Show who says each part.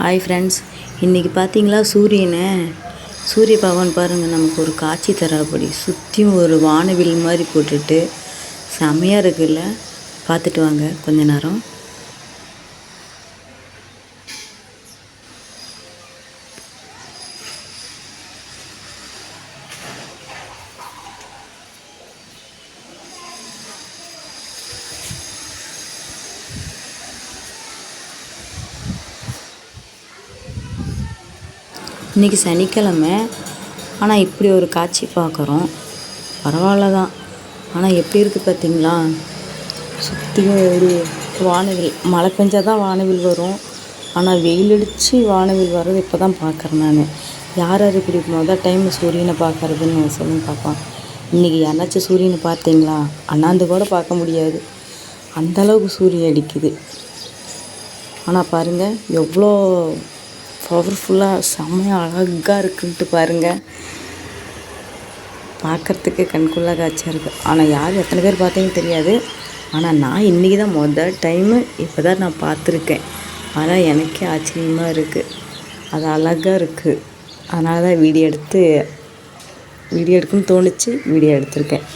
Speaker 1: Hi friends, இன்றைக்கி பார்த்தீங்களா சூரிய பகவான் பாருங்கள் நமக்கு ஒரு காட்சி தராப்படி சுற்றியும் ஒரு வானவில் மாதிரி போட்டுட்டு செமையாக இருக்குல்ல. பார்த்துட்டு வாங்க கொஞ்ச நேரம். இன்றைக்கி சனிக்கிழமை, ஆனால் இப்படி ஒரு காட்சி பார்க்குறோம். பரவாயில்ல தான். ஆனால் எப்படி இருக்குது பார்த்தீங்களா? சுற்றியும் ஒரு வானவில். மழை பெஞ்சால் தான் வானவில் வரும், ஆனால் வெயில் அடித்து வானவில் வர்றது இப்போ தான் பார்க்குறேன் நான். யார் யார் இப்படி டைம் சூரியனை பார்க்குறதுன்னு சொல்லி பார்ப்போம். இன்றைக்கி யாராச்சும் சூரியனை பார்த்தீங்களா? அண்ணாந்து கூட பார்க்க முடியாது, அந்தளவுக்கு சூரியன் அடிக்குது. ஆனால் பாருங்கள் எவ்வளோ பவர்ஃபுல்லாக செம்மையாக அழகாக இருக்குன்ட்டு பாருங்கள். பார்க்குறதுக்கு கண்குள்ளே காட்சியாக இருக்குது. ஆனால் யார் எத்தனை பேர் பார்த்தீங்கன்னு தெரியாது. ஆனால் நான் இன்றைக்கி தான் டைமு இப்போ தான் நான் பார்த்துருக்கேன். ஆனால் எனக்கே ஆச்சரியமாக இருக்குது. அது அழகாக இருக்குது. அதனால தான் வீடியோ எடுக்கணும்னு தோணுச்சு, வீடியோ எடுத்திருக்கேன்.